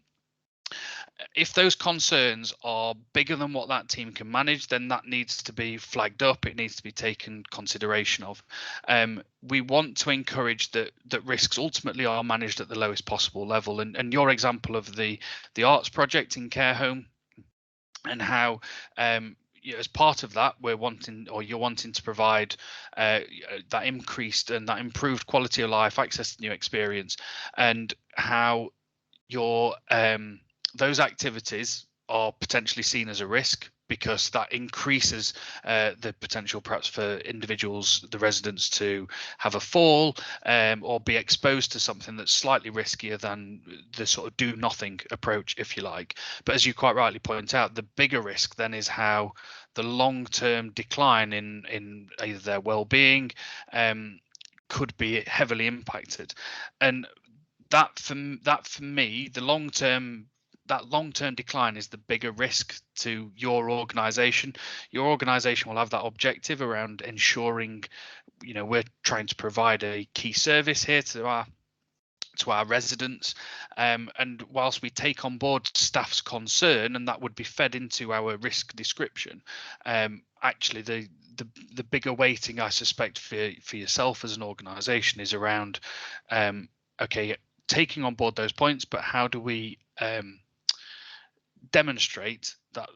if those concerns are bigger than what that team can manage, then that needs to be flagged up. It needs to be taken consideration of. We want to encourage that risks ultimately are managed at the lowest possible level. And your example of the arts project in care home, and how as part of that you're wanting to provide that increased and that improved quality of life, access to new experience, and how your those activities are potentially seen as a risk because that increases the potential perhaps for individuals, the residents, to have a fall or be exposed to something that's slightly riskier than the sort of do nothing approach, if you like. But as you quite rightly point out, the bigger risk then is how the long-term decline in either their well-being could be heavily impacted. And that for me, the long-term decline is the bigger risk to your organization. Your organization will have that objective around ensuring, we're trying to provide a key service here to our residents, and whilst we take on board staff's concern, and that would be fed into our risk description, actually the bigger weighting, I suspect, for yourself as an organization is around okay, taking on board those points, but how do we demonstrate that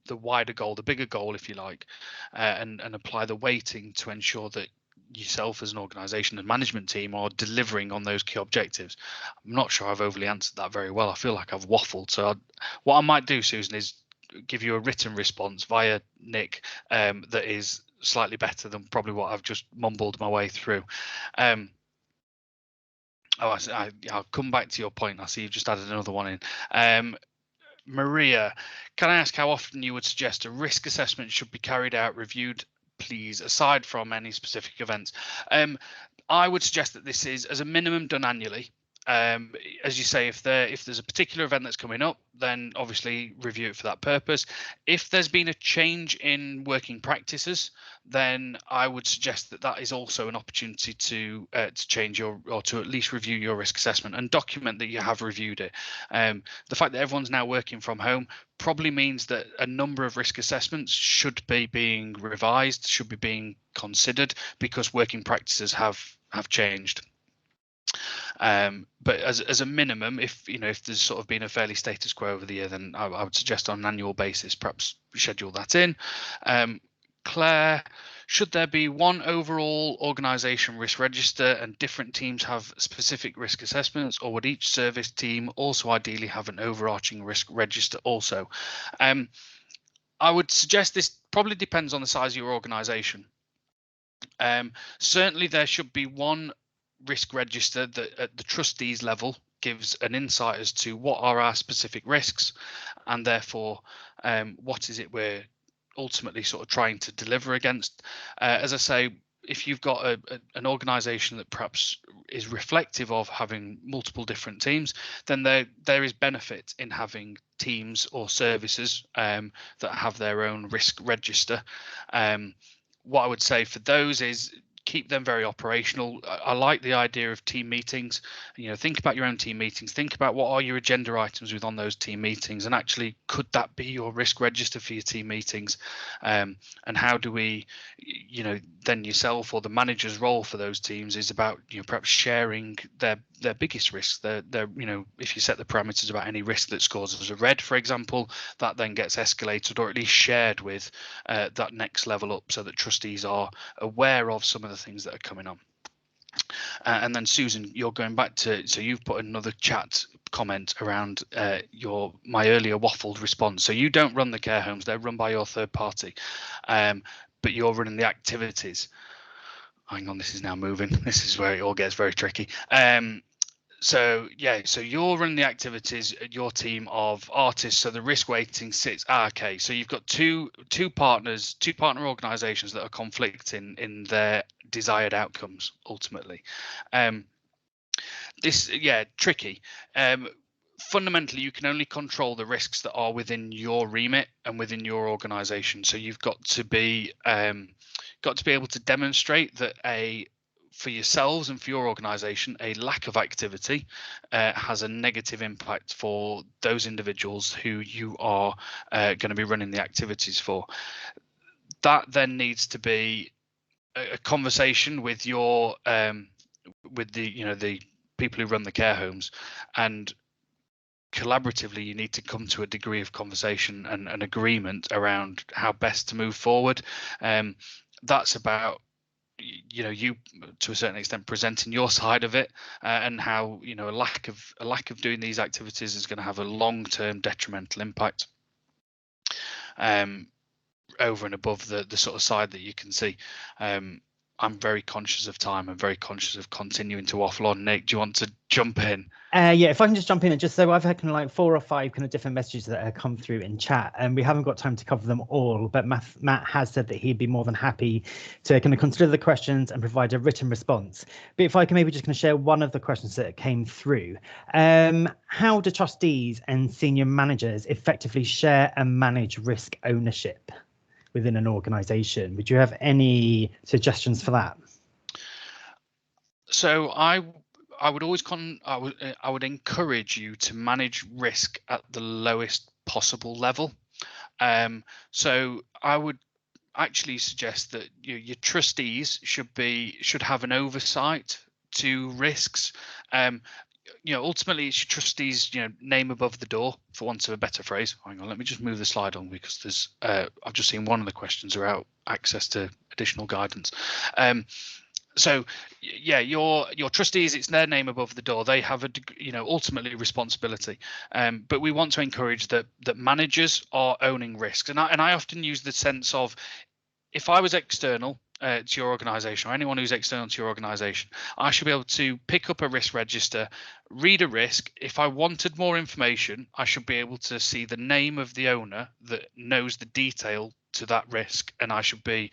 the wider goal, the bigger goal, if you like, and apply the weighting to ensure that yourself as an organization and management team are delivering on those key objectives. I'm not sure I've overly answered that very well. I feel like I've waffled. So what I might do, Susan, is give you a written response via Nick that is slightly better than probably what I've just mumbled my way through. I'll come back to your point. I see you've just added another one in. Maria, can I ask how often you would suggest a risk assessment should be carried out, reviewed, please, aside from any specific events? I would suggest that this is, as a minimum, done annually. As you say, if there's a particular event that's coming up, then obviously review it for that purpose. If there's been a change in working practices, then I would suggest that is also an opportunity to change or to at least review your risk assessment and document that you have reviewed it. The fact that everyone's now working from home probably means that a number of risk assessments should be being revised, should be being considered, because working practices have changed. But as a minimum, if there's sort of been a fairly status quo over the year, then I would suggest on an annual basis, perhaps schedule that in. Claire, should there be one overall organisation risk register and different teams have specific risk assessments, or would each service team also ideally have an overarching risk register also? I would suggest this probably depends on the size of your organisation. Certainly there should be one risk register that at the trustees level gives an insight as to what are our specific risks, and therefore what is it we're ultimately sort of trying to deliver against. As I say, if you've got an organization that perhaps is reflective of having multiple different teams, then there is benefit in having teams or services that have their own risk register. What I would say for those is keep them very operational. I like the idea of team meetings. Think about your own team meetings. Think about what are your agenda items within those team meetings, and actually could that be your risk register for your team meetings? And how do we, then yourself or the manager's role for those teams is about perhaps sharing their biggest risks. If you set the parameters about any risk that scores as a red, for example, that then gets escalated or at least shared with that next level up, so that trustees are aware of some of the things that are coming on. And then Susan, you're going back to, so you've put another chat comment around my earlier waffled response. So you don't run the care homes, they're run by your third party, but you're running the activities. Hang on, this is now moving. This is where it all gets very tricky. So you're running the activities at your team of artists. So the risk weighting sits. Okay, so you've got two partner organisations that are conflicting in their desired outcomes ultimately. Tricky. Fundamentally, you can only control the risks that are within your remit and within your organisation. So you've got to be able to demonstrate that for yourselves and for your organisation, a lack of activity has a negative impact for those individuals who you are going to be running the activities for. That then needs to be a conversation with your with the people who run the care homes, and collaboratively you need to come to a degree of conversation and an agreement around how best to move forward. That's about you to a certain extent presenting your side of it, and how a lack of doing these activities is going to have a long-term detrimental impact over and above the sort of side that you can see. I'm very conscious of time. I'm very conscious of continuing to waffle on. Nick, do you want to jump in? Yeah, if I can just jump in, and just so I've had kind of like 4 or 5 kind of different messages that have come through in chat, and we haven't got time to cover them all, but Matt has said that he'd be more than happy to kind of consider the questions and provide a written response. But if I can maybe just kind of share one of the questions that came through. How do trustees and senior managers effectively share and manage risk ownership within an organisation? Would you have any suggestions for that? So I would always I would encourage you to manage risk at the lowest possible level. So I would actually suggest that your trustees should have an oversight to risks. Ultimately it's your trustees name above the door, for want of a better phrase. Hang on, let me just move the slide on, because there's I've just seen one of the questions about access to additional guidance. So yeah, your trustees, it's their name above the door. They have ultimately responsibility, but we want to encourage that managers are owning risks. And I often use the sense of, if I was external to your organisation, or anyone who's external to your organisation, I should be able to pick up a risk register, read a risk. If I wanted more information, I should be able to see the name of the owner that knows the detail to that risk, and I should be,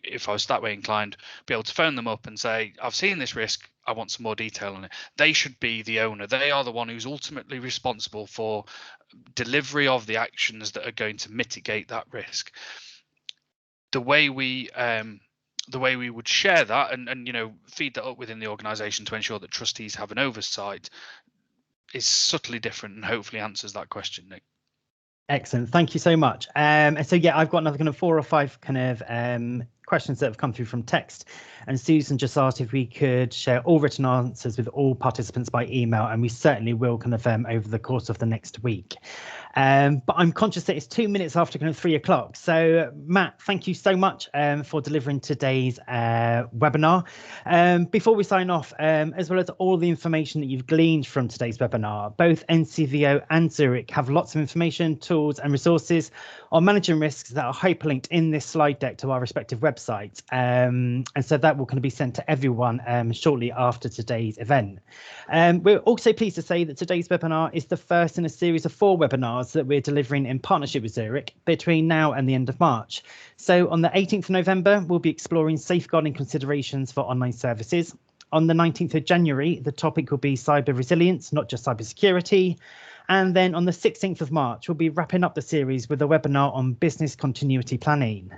if I was that way inclined, be able to phone them up and say, I've seen this risk, I want some more detail on it. They should be the owner. They are the one who's ultimately responsible for delivery of the actions that are going to mitigate that risk. The way we would share that and feed that up within the organisation to ensure that trustees have an oversight is subtly different, and hopefully answers that question, Nick. Excellent, thank you so much. And so yeah, I've got another kind of 4 or 5 kind of questions that have come through from text, and Susan just asked if we could share all written answers with all participants by email, and we certainly will kind of over the course of the next week. But I'm conscious that it's 2 minutes after kind of 3 o'clock. So Matt, thank you so much for delivering today's webinar. Before we sign off, as well as all the information that you've gleaned from today's webinar, both NCVO and Zurich have lots of information, tools and resources on managing risks that are hyperlinked in this slide deck to our respective websites. And so that will kind of be sent to everyone shortly after today's event. We're also pleased to say that today's webinar is the first in a series of 4 webinars that we're delivering in partnership with Zurich between now and the end of March. So on the 18th of November, we'll be exploring safeguarding considerations for online services. On the 19th of January, the topic will be cyber resilience, not just cybersecurity. And then on the 16th of March, we'll be wrapping up the series with a webinar on business continuity planning.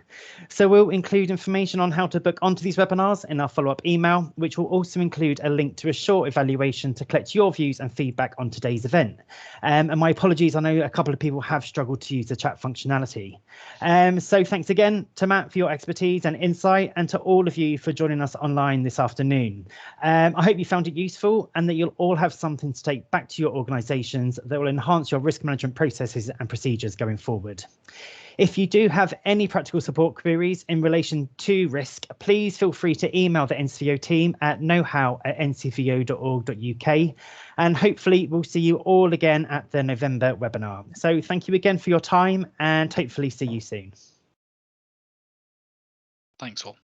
So we'll include information on how to book onto these webinars in our follow-up email, which will also include a link to a short evaluation to collect your views and feedback on today's event. And my apologies, I know a couple of people have struggled to use the chat functionality. So thanks again to Matt for your expertise and insight, and to all of you for joining us online this afternoon. I hope you found it useful, and that you'll all have something to take back to your organisations that will enhance your risk management processes and procedures going forward. If you do have any practical support queries in relation to risk, please feel free to email the NCVO team at knowhow@ncvo.org.uk, and hopefully we'll see you all again at the November webinar. So thank you again for your time, and hopefully see you soon. Thanks all.